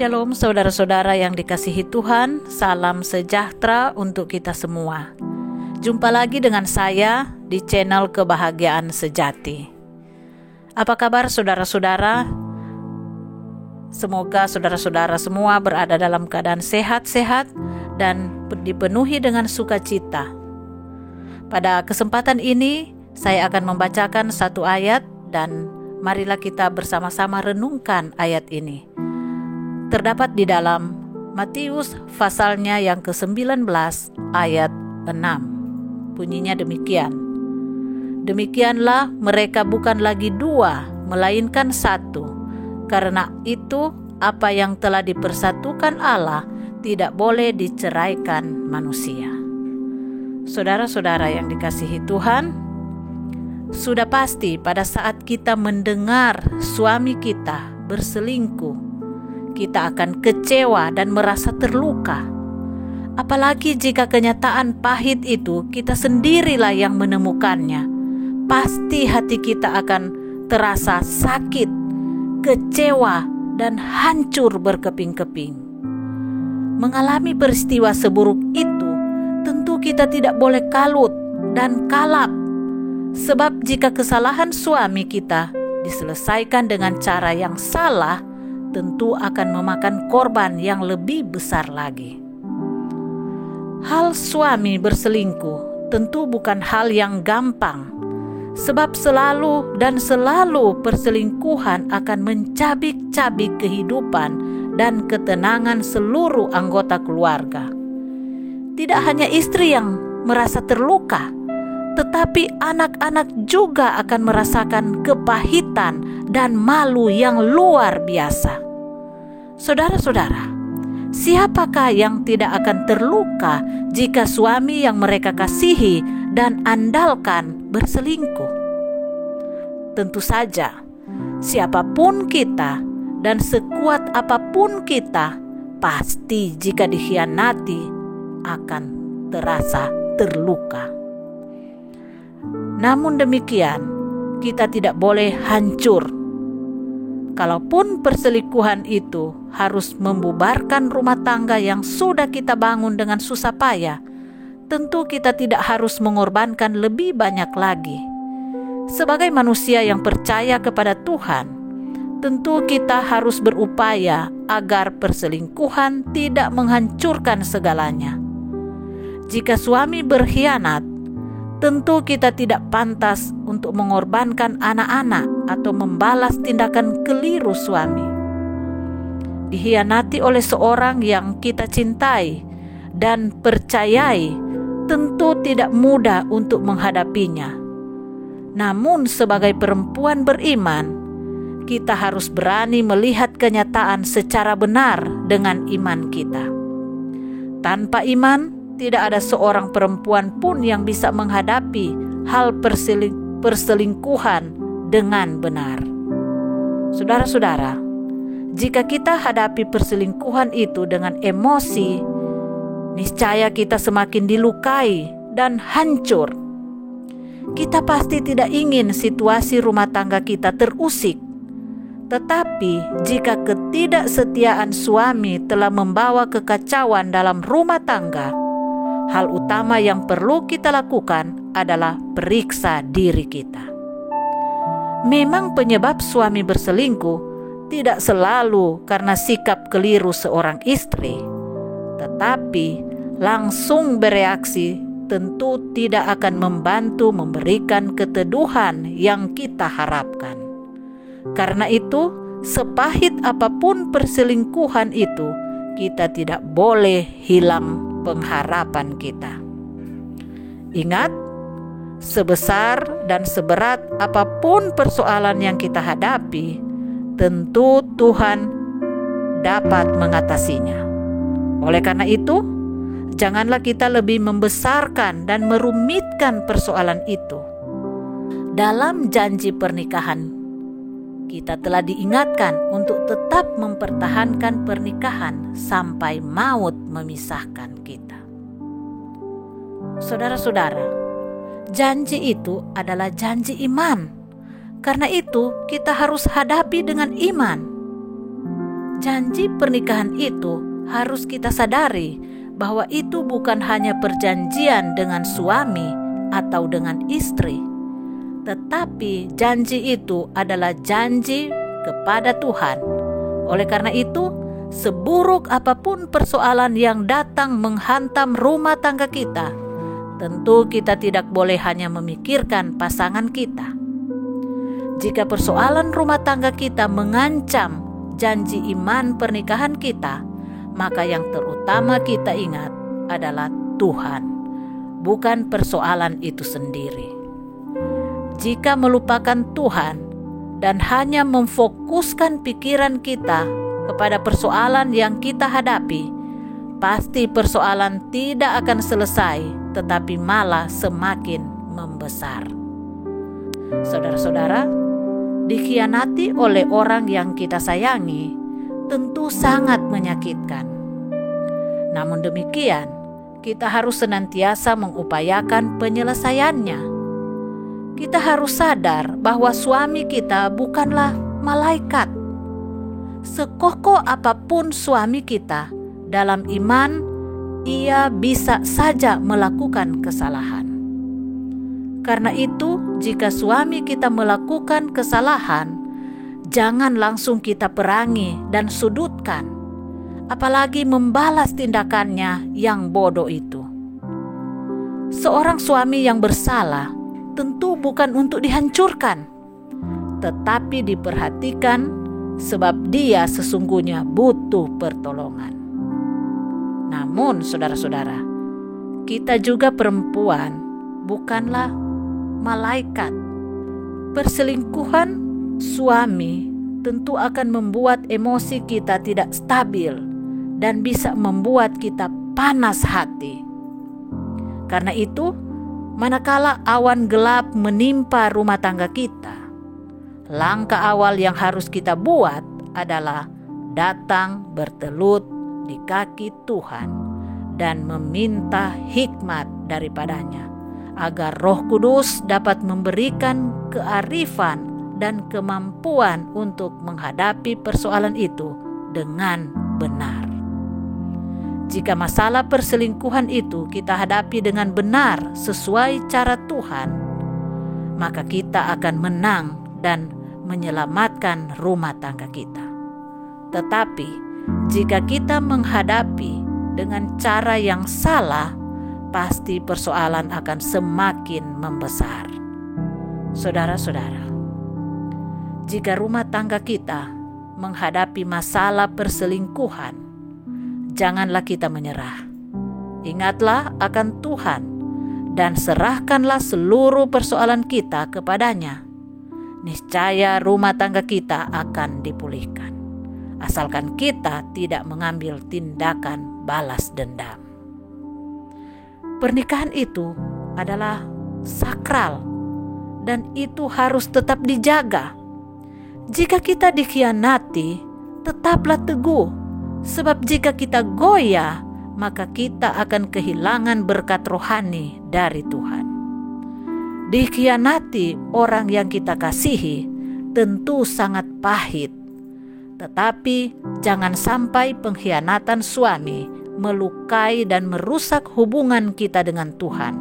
Shalom saudara-saudara yang dikasihi Tuhan, salam sejahtera untuk kita semua. Jumpa lagi dengan saya di channel Kebahagiaan Sejati. Apa kabar saudara-saudara? Semoga saudara-saudara semua berada dalam keadaan sehat-sehat dan dipenuhi dengan sukacita. Pada kesempatan ini, saya akan membacakan satu ayat dan marilah kita bersama-sama renungkan ayat ini. Terdapat di dalam Matius pasalnya yang ke-19 ayat 6. Bunyinya demikian. Demikianlah mereka bukan lagi dua, melainkan satu. Karena itu apa yang telah dipersatukan Allah tidak boleh diceraikan manusia. Saudara-saudara yang dikasihi Tuhan, sudah pasti pada saat kita mendengar suami kita berselingkuh, kita akan kecewa dan merasa terluka. Apalagi jika kenyataan pahit itu kita sendirilah yang menemukannya. Pasti hati kita akan terasa sakit, kecewa, dan hancur berkeping-keping. Mengalami peristiwa seburuk itu, tentu kita tidak boleh kalut dan kalap. Sebab jika kesalahan suami kita diselesaikan dengan cara yang salah, tentu akan memakan korban yang lebih besar lagi. Hal suami berselingkuh tentu bukan hal yang gampang, sebab selalu perselingkuhan akan mencabik-cabik kehidupan dan ketenangan seluruh anggota keluarga. Tidak hanya istri yang merasa terluka, tetapi anak-anak juga akan merasakan kepahitan dan malu yang luar biasa. Saudara-saudara, siapakah yang tidak akan terluka jika suami yang mereka kasihi dan andalkan berselingkuh? Tentu saja, siapapun kita dan sekuat apapun kita, pasti jika dikhianati akan terasa terluka. Namun demikian, kita tidak boleh hancur. Kalaupun perselingkuhan itu harus membubarkan rumah tangga yang sudah kita bangun dengan susah payah, tentu kita tidak harus mengorbankan lebih banyak lagi. Sebagai manusia yang percaya kepada Tuhan, tentu kita harus berupaya agar perselingkuhan tidak menghancurkan segalanya. Jika suami berkhianat, tentu kita tidak pantas untuk mengorbankan anak-anak atau membalas tindakan keliru suami. Dikhianati oleh seorang yang kita cintai dan percayai tentu tidak mudah untuk menghadapinya. Namun sebagai perempuan beriman, kita harus berani melihat kenyataan secara benar dengan iman kita. Tanpa iman, tidak ada seorang perempuan pun yang bisa menghadapi hal perselingkuhan dengan benar. Saudara-saudara, jika kita hadapi perselingkuhan itu dengan emosi, niscaya kita semakin dilukai dan hancur. Kita pasti tidak ingin situasi rumah tangga kita terusik. Tetapi jika ketidaksetiaan suami telah membawa kekacauan dalam rumah tangga, hal utama yang perlu kita lakukan adalah periksa diri kita. Memang penyebab suami berselingkuh tidak selalu karena sikap keliru seorang istri, tetapi langsung bereaksi tentu tidak akan membantu memberikan keteduhan yang kita harapkan. Karena itu, sepahit apapun perselingkuhan itu, kita tidak boleh hilang pengharapan kita. Ingat, sebesar dan seberat apapun persoalan yang kita hadapi, tentu Tuhan dapat mengatasinya. Oleh karena itu, janganlah kita lebih membesarkan dan merumitkan persoalan itu. Dalam janji pernikahan, kita telah diingatkan untuk tetap mempertahankan pernikahan sampai maut memisahkan kita. Saudara-saudara, janji itu adalah janji iman. Karena itu, kita harus hadapi dengan iman. janji pernikahan itu harus kita sadari bahwa itu bukan hanya perjanjian dengan suami atau dengan istri, tetapi janji itu adalah janji kepada Tuhan. Oleh karena itu, seburuk apapun persoalan yang datang menghantam rumah tangga kita, tentu kita tidak boleh hanya memikirkan pasangan kita. Jika persoalan rumah tangga kita mengancam janji iman pernikahan kita, maka yang terutama kita ingat adalah Tuhan, bukan persoalan itu sendiri. Jika melupakan Tuhan dan hanya memfokuskan pikiran kita kepada persoalan yang kita hadapi, pasti persoalan tidak akan selesai, tetapi malah semakin membesar. Saudara-saudara, dikhianati oleh orang yang kita sayangi tentu sangat menyakitkan. Namun demikian, kita harus senantiasa mengupayakan penyelesaiannya. Kita harus sadar bahwa suami kita bukanlah malaikat. Sekokoh apapun suami kita dalam iman, ia bisa saja melakukan kesalahan. Karena itu, jika suami kita melakukan kesalahan, jangan langsung kita perangi dan sudutkan, apalagi membalas tindakannya yang bodoh itu. Seorang suami yang bersalah tentu bukan untuk dihancurkan, tetapi diperhatikan sebab dia sesungguhnya butuh pertolongan. Namun saudara-saudara, kita juga perempuan, bukanlah malaikat. Perselingkuhan suami tentu akan membuat emosi kita tidak stabil dan bisa membuat kita panas hati. Karena itu, manakala awan gelap menimpa rumah tangga kita, langkah awal yang harus kita buat adalah datang bertelut di kaki Tuhan dan meminta hikmat daripadanya, agar Roh Kudus dapat memberikan kearifan dan kemampuan untuk menghadapi persoalan itu dengan benar. Jika masalah perselingkuhan itu kita hadapi dengan benar sesuai cara Tuhan, maka kita akan menang dan menyelamatkan rumah tangga kita. Tetapi jika kita menghadapi dengan cara yang salah, pasti persoalan akan semakin membesar. Saudara-saudara, jika rumah tangga kita menghadapi masalah perselingkuhan, janganlah kita menyerah. Ingatlah akan Tuhan dan serahkanlah seluruh persoalan kita kepadanya. Niscaya rumah tangga kita akan dipulihkan, asalkan kita tidak mengambil tindakan balas dendam. Pernikahan itu adalah sakral dan itu harus tetap dijaga. Jika kita dikhianati, tetaplah teguh, sebab jika kita goyah, maka kita akan kehilangan berkat rohani dari Tuhan. Dikhianati orang yang kita kasihi tentu sangat pahit, tetapi jangan sampai pengkhianatan suami melukai dan merusak hubungan kita dengan Tuhan.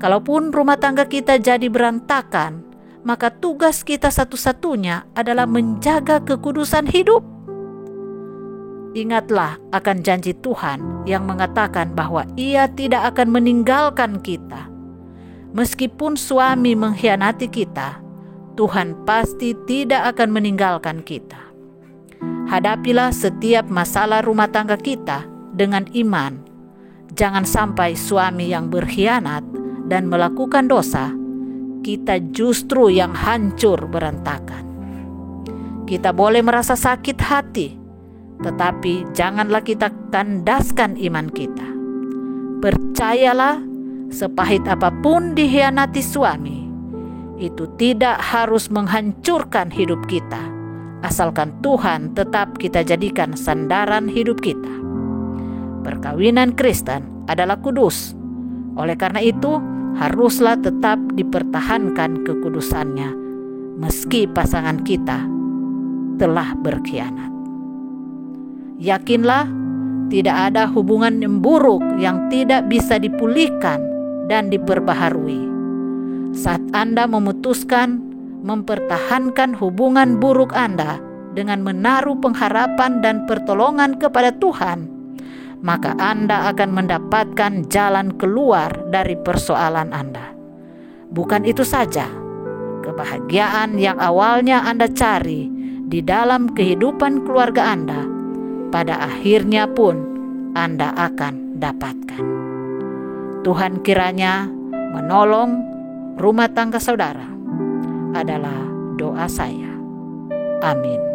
Kalaupun rumah tangga kita jadi berantakan, maka tugas kita satu-satunya adalah menjaga kekudusan hidup. Ingatlah akan janji Tuhan yang mengatakan bahwa Ia tidak akan meninggalkan kita. Meskipun suami mengkhianati kita, Tuhan pasti tidak akan meninggalkan kita. Hadapilah setiap masalah rumah tangga kita dengan iman. Jangan sampai suami yang berkhianat dan melakukan dosa, kita justru yang hancur berantakan. Kita boleh merasa sakit hati, tetapi janganlah kita kandaskan iman kita. Percayalah, sepahit apapun dikhianati suami, itu tidak harus menghancurkan hidup kita, asalkan Tuhan tetap kita jadikan sandaran hidup kita. Perkawinan Kristen adalah kudus. Oleh karena itu, haruslah tetap dipertahankan kekudusannya, meski pasangan kita telah berkhianat. Yakinlah, tidak ada hubungan yang buruk yang tidak bisa dipulihkan dan diperbaharui. Saat Anda memutuskan mempertahankan hubungan buruk Anda dengan menaruh pengharapan dan pertolongan kepada Tuhan, maka Anda akan mendapatkan jalan keluar dari persoalan Anda. Bukan itu saja, kebahagiaan yang awalnya Anda cari di dalam kehidupan keluarga Anda, pada akhirnya pun Anda akan dapatkan. Tuhan kiranya menolong rumah tangga saudara adalah doa saya. Amin.